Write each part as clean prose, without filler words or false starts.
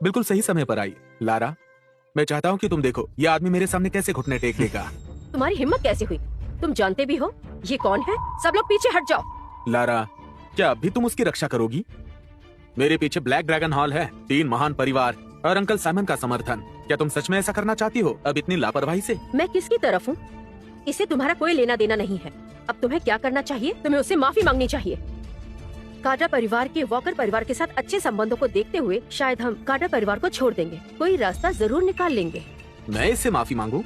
बिल्कुल सही समय पर आई लारा। मैं चाहता हूँ कि तुम देखो ये आदमी मेरे सामने कैसे घुटने टेक लेगा। तुम्हारी हिम्मत कैसे हुई? तुम जानते भी हो ये कौन है? सब लोग पीछे हट जाओ। लारा, क्या अब भी तुम उसकी रक्षा करोगी? मेरे पीछे ब्लैक ड्रैगन हॉल है, 3 महान परिवार और अंकल साइमन का समर्थन। क्या तुम सच में ऐसा करना चाहती हो अब इतनी लापरवाही से? मैं किसकी तरफ हूँ? इसे तुम्हारा कोई लेना देना नहीं है। अब तुम्हें क्या करना चाहिए? तुम्हें उससे माफी मांगनी चाहिए। कार्टर परिवार के वॉकर परिवार के साथ अच्छे संबंधों को देखते हुए शायद हम कार्टर परिवार को छोड़ देंगे। कोई रास्ता जरूर निकाल लेंगे। मैं इससे माफी मांगू?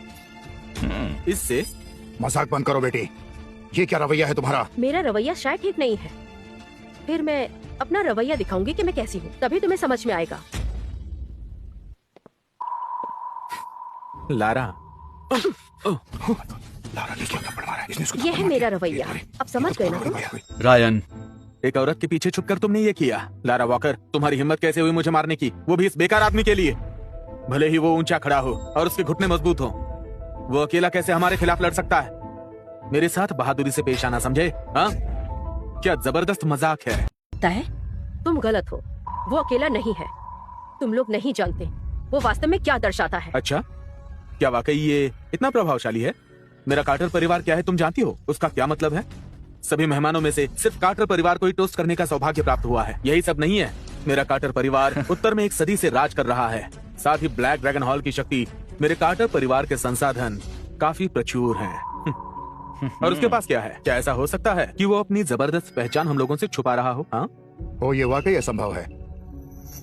इससे? मजाक बंद करो बेटी, ये क्या रवैया है तुम्हारा? मेरा रवैया शायद ठीक नहीं है। फिर मैं अपना रवैया दिखाऊंगी कि मैं कैसी हूँ, तभी तुम्हें समझ में आएगा। लारा, लारा ने क्या थप्पड़ मारा है? इसने उसको ये है मेरा रवैया। अब समझ गए ना तुम? रायन, एक औरत के पीछे छुपकर तुमने ये किया। लारा वॉकर, तुम्हारी हिम्मत कैसे हुई मुझे मारने की, वो भी इस बेकार आदमी के लिए? भले ही वो ऊंचा खड़ा हो और उसके घुटने मजबूत हो, वो अकेला कैसे हमारे खिलाफ लड़ सकता है? मेरे साथ बहादुरी से पेश आना, समझे? हाँ, क्या जबरदस्त मजाक है। तय, तुम गलत हो। वो अकेला नहीं है। तुम लोग नहीं जानते वो वास्तव में क्या दर्शाता है। अच्छा, क्या वाकई ये इतना प्रभावशाली है? मेरा कार्टर परिवार क्या है तुम जानती हो? उसका क्या मतलब है? सभी मेहमानों में से सिर्फ कार्टर परिवार को ही टोस्ट करने का सौभाग्य प्राप्त हुआ है। यही सब नहीं है, मेरा कार्टर परिवार उत्तर में 1 सदी से राज कर रहा है। साथ ही ब्लैक ड्रैगन हॉल की शक्ति, मेरे कार्टर परिवार के संसाधन काफी प्रचुर हैं। और उसके पास क्या है? क्या ऐसा हो सकता है कि वो अपनी जबरदस्त पहचान हम लोगों से छुपा रहा हो? हाँ, ओ, ये वाकई असंभव है।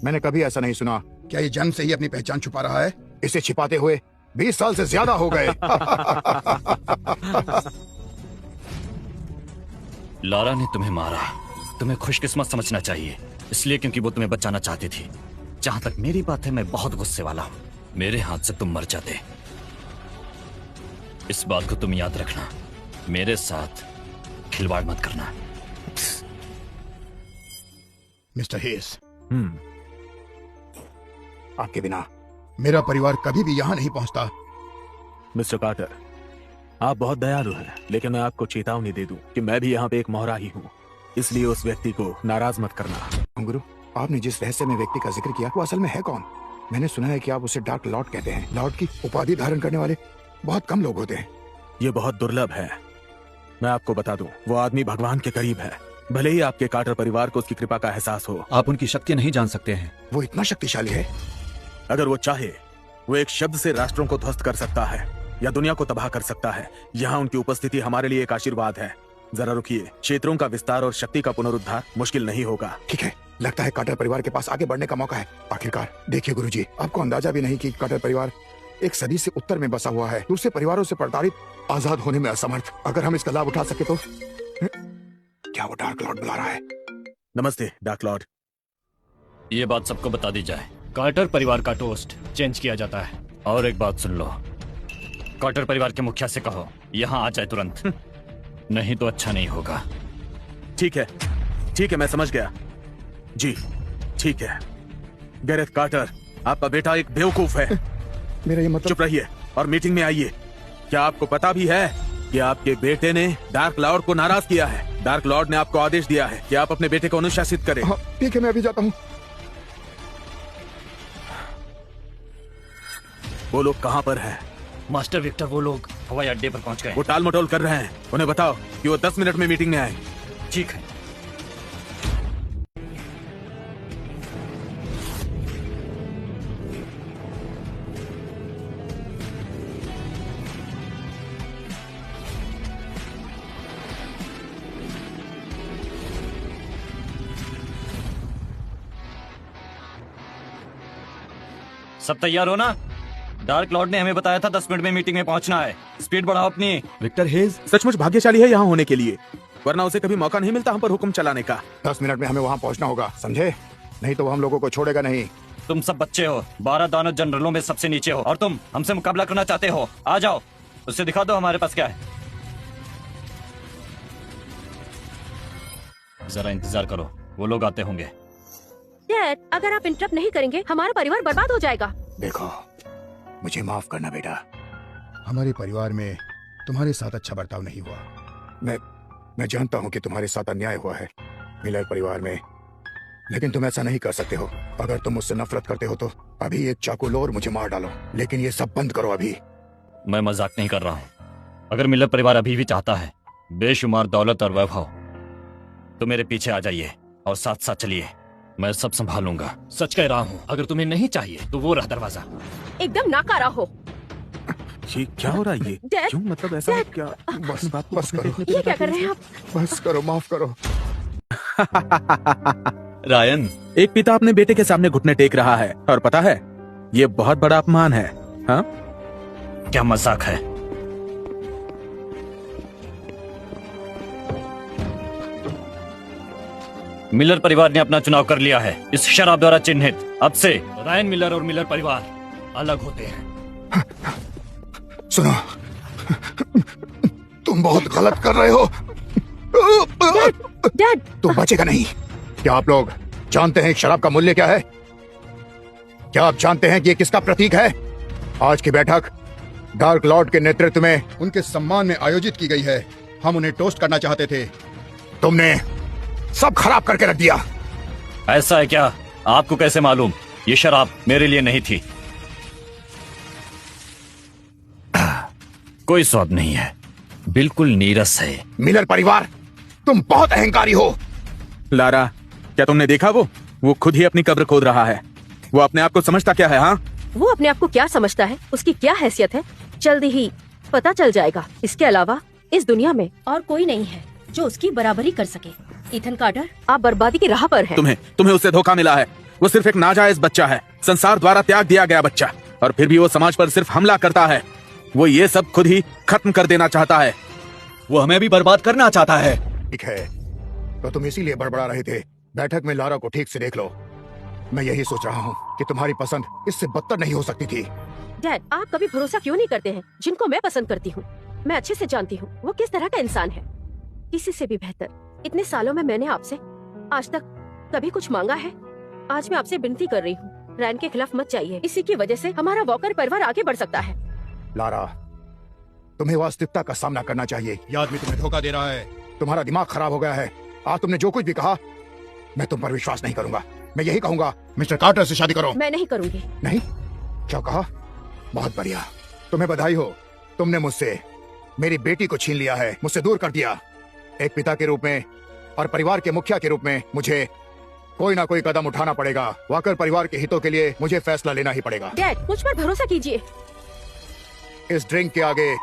मैंने कभी ऐसा नहीं सुना। क्या ये जन्म से ही अपनी पहचान छुपा रहा है? इसे छिपाते हुए 20 साल से ज्यादा हो गए। लारा ने तुम्हें मारा। तुम्हें खुशकिस्मत समझना चाहिए, इसलिए क्योंकि वो तुम्हें बचाना चाहती थी। जहां तक मेरी बात है, मैं बहुत गुस्से वाला हूं। मेरे हाथ से तुम मर जाते। इस बात को तुम याद रखना, मेरे साथ खिलवाड़ मत करना। मिस्टर हेस, आपके बिना मेरा परिवार कभी भी यहाँ नहीं पहुँचता। मिस्टर कार्टर, आप बहुत दयालु हैं, लेकिन मैं आपको चेतावनी दे दूं कि मैं भी यहाँ पे एक मोहरा ही हूँ, इसलिए उस व्यक्ति को नाराज मत करना। गुरु, आपने जिस रहस्य में व्यक्ति का जिक्र किया वो असल में है कौन? मैंने सुना है कि आप उसे डार्क लॉर्ड कहते हैं। लॉर्ड की उपाधि धारण करने वाले बहुत कम लोग होते हैं। ये बहुत दुर्लभ है। मैं आपको बता दूं, वो आदमी भगवान के करीब है। भले ही आपके कार्टर परिवार को उसकी कृपा का एहसास हो, आप उनकी शक्ति नहीं जान सकते हैं। वो इतना शक्तिशाली है? अगर वो चाहे, वो एक शब्द से राष्ट्रों को ध्वस्त कर सकता है या दुनिया को तबाह कर सकता है। यहाँ उनकी उपस्थिति हमारे लिए एक आशीर्वाद है। जरा रुकिए, क्षेत्रों का विस्तार और शक्ति का पुनरुद्धार मुश्किल नहीं होगा। ठीक है, लगता है कार्टर परिवार के पास आगे बढ़ने का मौका है। आखिरकार देखिए गुरुजी, आपको अंदाजा भी नहीं कि कार्टर परिवार 1 सदी से उत्तर में बसा हुआ है, दूसरे परिवारों से प्रताड़ित, आजाद होने में असमर्थ। अगर हम इसका लाभ उठा सके तो। क्या वो डार्क लॉर्ड बुला रहा है? नमस्ते डार्क लॉर्ड। ये बात सबको बता दी जाए, कार्टर परिवार का टोस्ट चेंज किया जाता है। और एक बात सुन लो, कार्टर परिवार के मुखिया से कहो यहाँ आ जाए तुरंत, नहीं तो अच्छा नहीं होगा। ठीक है, ठीक है, मैं समझ गया जी। ठीक है, गैरेथ कार्टर, आपका बेटा एक बेवकूफ है। मेरा ये मतलब। चुप रहिए और मीटिंग में आइए। क्या आपको पता भी है कि आपके बेटे ने डार्क लॉर्ड को नाराज किया है? डार्क लॉर्ड ने आपको आदेश दिया है कि आप अपने बेटे को अनुशासित करें। हाँ, ठीक है, मैं अभी जाता हूँ। वो लोग कहाँ पर हैं? मास्टर विक्टर, वो लोग हवाई अड्डे पर पहुंच गए। वो टाल मटोल कर रहे हैं। उन्हें बताओ कि वो 10 मिनट में मीटिंग में आए। ठीक है। सब तैयार हो ना? डार्क लॉर्ड ने हमें बताया था 10 मिनट में मीटिंग में पहुंचना है। स्पीड बढ़ाओ अपनी। विक्टर हेज सचमुच भाग्यशाली है यहाँ होने के लिए, वरना उसे कभी मौका नहीं मिलता हम पर हुक्म चलाने का। 10 मिनट में हमें वहाँ पहुँचना होगा, समझे? नहीं तो वो हम लोगों को छोड़ेगा नहीं। तुम सब बच्चे हो, 12 दानव जनरलों में सबसे नीचे हो, और तुम हमसे मुकाबला करना चाहते हो। आ जाओ, उससे दिखा दो हमारे पास क्या है। जरा इंतजार करो, वो लोग आते होंगे। डैड, अगर आप इंटरप्ट नहीं करेंगे हमारा परिवार बर्बाद हो जाएगा। देखो, मुझे माफ करना बेटा। हमारे परिवार में तुम्हारे साथ अच्छा बर्ताव नहीं हुआ। मैं जानता हूँ कि तुम्हारे साथ अन्याय हुआ है। मिलर परिवार में लेकिन तुम ऐसा नहीं कर सकते हो। अगर तुम मुझसे नफरत करते हो तो अभी एक चाकू लो और मुझे मार डालो, लेकिन ये सब बंद करो अभी। मैं मजाक नहीं कर रहा हूँ। अगर मिलर परिवार अभी भी चाहता है बेशुमार दौलत और वैभव, तो मेरे पीछे आ जाइए और साथ साथ चलिए, मैं सब संभालूंगा। सच कह रहा हूँ, अगर तुम्हें नहीं चाहिए तो वो रहा दरवाजा। एकदम नाकारा हो। ये क्या हो रहा है ये? डैड, क्यों, मतलब ऐसा डैड, क्या? बस बात को बस अपने करो, देखने ये पे क्या कर रहे हैं आप? बस करो, माफ करो। रायन, एक पिता अपने बेटे के सामने घुटने टेक रहा है, और पता है ये बहुत बड़ा अपमान है। हाँ, क्या मजाक है? मिलर परिवार ने अपना चुनाव कर लिया है इस शराब द्वारा चिन्हित। अब से रायन मिलर और मिलर परिवार अलग होते हैं। सुनो, तुम बहुत गलत कर रहे हो। डैड, तुम बचेगा नहीं। क्या आप लोग जानते हैं शराब का मूल्य क्या है? क्या आप जानते हैं कि ये किसका प्रतीक है? आज की बैठक डार्क लॉर्ड के नेतृत्व में उनके सम्मान में आयोजित की गई है। हम उन्हें टोस्ट करना चाहते थे। तुमने सब खराब करके रख दिया। ऐसा है क्या? आपको कैसे मालूम? ये शराब मेरे लिए नहीं थी। कोई स्वाद नहीं है, बिल्कुल नीरस है। मिलर परिवार, तुम बहुत अहंकारी हो। लारा, क्या तुमने देखा वो खुद ही अपनी कब्र खोद रहा है। वो अपने आप को समझता क्या है? हाँ, वो अपने आप को क्या समझता है, उसकी क्या हैसियत है, जल्दी ही पता चल जाएगा। इसके अलावा इस दुनिया में और कोई नहीं है जो उसकी बराबरी कर सके। ईथन कार्टर, आप बर्बादी की राह पर हैं। तुम्हें उससे धोखा मिला है। वो सिर्फ एक नाजायज बच्चा है, संसार द्वारा त्याग दिया गया बच्चा, और फिर भी वो समाज पर सिर्फ हमला करता है। वो ये सब खुद ही खत्म कर देना चाहता है। वो हमें भी बर्बाद करना चाहता है। ठीक है, तो तुम इसीलिए बड़बड़ा रहे थे। बैठक में लारा को ठीक से देख लो। मैं यही सोच रहा हूँ कि तुम्हारी पसंद इससे बदतर नहीं हो सकती थी। डैड, आप कभी भरोसा क्यों नहीं करते हैं जिनको मैं पसंद करती हूँ? मैं अच्छे से जानती हूँ वो किस तरह का इंसान है, किसी से भी बेहतर। इतने सालों में मैंने आपसे आज तक कभी कुछ मांगा है? आज मैं आपसे विनती कर रही हूँ, रैन के खिलाफ मत जाइए। इसी की वजह से हमारा वॉकर परिवार आगे बढ़ सकता है। लारा, तुम्हें वास्तविकता का सामना करना चाहिए। ये आदमी तुम्हें धोखा दे रहा है। तुम्हारा दिमाग खराब हो गया है। आज तुमने जो कुछ भी कहा, मैं तुम पर विश्वास नहीं करूंगा। मैं यही कहूंगा, मिस्टर कार्टर से शादी करो। मैं नहीं करूंगी। नहीं? क्या कहा? बहुत बढ़िया, तुम्हें बधाई हो। तुमने मुझसे मेरी बेटी को छीन लिया है, मुझसे दूर कर दिया। एक पिता के रूप में और परिवार के मुखिया के रूप में मुझे कोई ना कोई कदम उठाना पड़ेगा। वॉकर परिवार के हितों के लिए मुझे फैसला लेना ही पड़ेगा। डैड, मुझ पर भरोसा कीजिए। इस ड्रिंक के आगे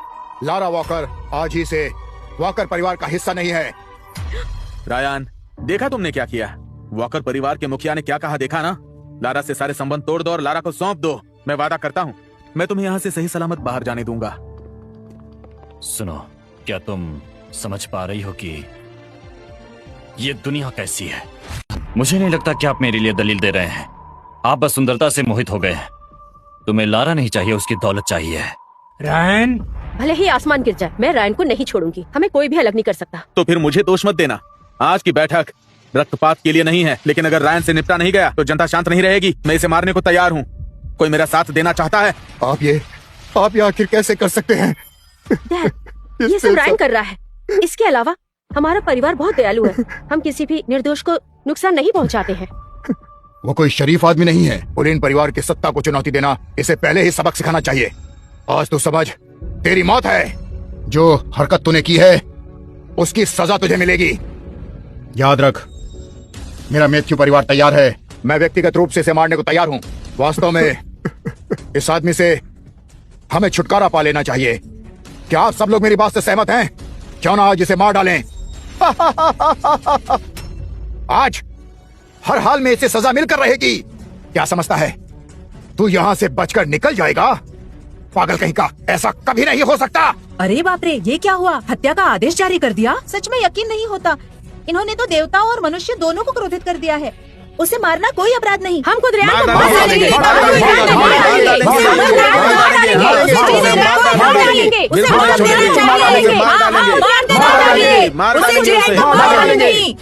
लारा वॉकर आज ही से वॉकर परिवार का हिस्सा नहीं है। रायन, देखा तुमने क्या किया? वॉकर परिवार के मुखिया ने क्या कहा, देखा ना? लारा से सारे संबंध तोड़ दो और लारा को सौंप दो। मैं वादा करता हूँ, मैं तुम्हें यहाँ से सही सलामत बाहर जाने दूंगा। सुनो, क्या तुम समझ पा रही हो कि ये दुनिया कैसी है? मुझे नहीं लगता कि आप मेरे लिए दलील दे रहे हैं। आप बस सुंदरता से मोहित हो गए हैं। तुम्हें लारा नहीं चाहिए, उसकी दौलत चाहिए। रायन, भले ही आसमान गिर जाए, मैं रैन को नहीं छोड़ूंगी। हमें कोई भी अलग नहीं कर सकता। तो फिर मुझे दोष मत देना। आज की बैठक रक्तपात के लिए नहीं है, लेकिन अगर रायन से निपटा नहीं गया तो जनता शांत नहीं रहेगी। मैं इसे मारने को तैयार हूँ। कोई मेरा साथ देना चाहता है? आप ये आखिर कैसे कर सकते हैं? डैड, ये सब रैन कर रहा है। इसके अलावा हमारा परिवार बहुत दयालु है। हम किसी भी निर्दोष को नुकसान नहीं पहुंचाते हैं। वो कोई शरीफ आदमी नहीं है। पुलिन परिवार की सत्ता को चुनौती देना, इसे पहले ही सबक सिखाना चाहिए। आज तो समझ, तेरी मौत है। जो हरकत तूने की है उसकी सजा तुझे मिलेगी। याद रख, मेरा मैथ्यू परिवार तैयार है। मैं व्यक्तिगत रूप से इसे मारने को तैयार हूँ। वास्तव में इस आदमी से हमें छुटकारा पा लेना चाहिए। क्या आप सब लोग मेरी बात से सहमत हैं? क्यों ना आज इसे मार डालें? आज हर हाल में इसे सजा मिलकर रहेगी। क्या समझता है तू यहाँ से बचकर निकल जाएगा? पागल कहीं का, ऐसा कभी नहीं हो सकता। अरे बाप रे, ये क्या हुआ? हत्या का आदेश जारी कर दिया? सच में यकीन नहीं होता। इन्होंने तो देवताओं और मनुष्य दोनों को क्रोधित कर दिया है। उसे मारना कोई अपराध नहीं। हम खुद रैन को मार मार डालेंगे। डालेंगे। मार डालेंगे। उसे मार देना चाहिए। मार डालेंगे।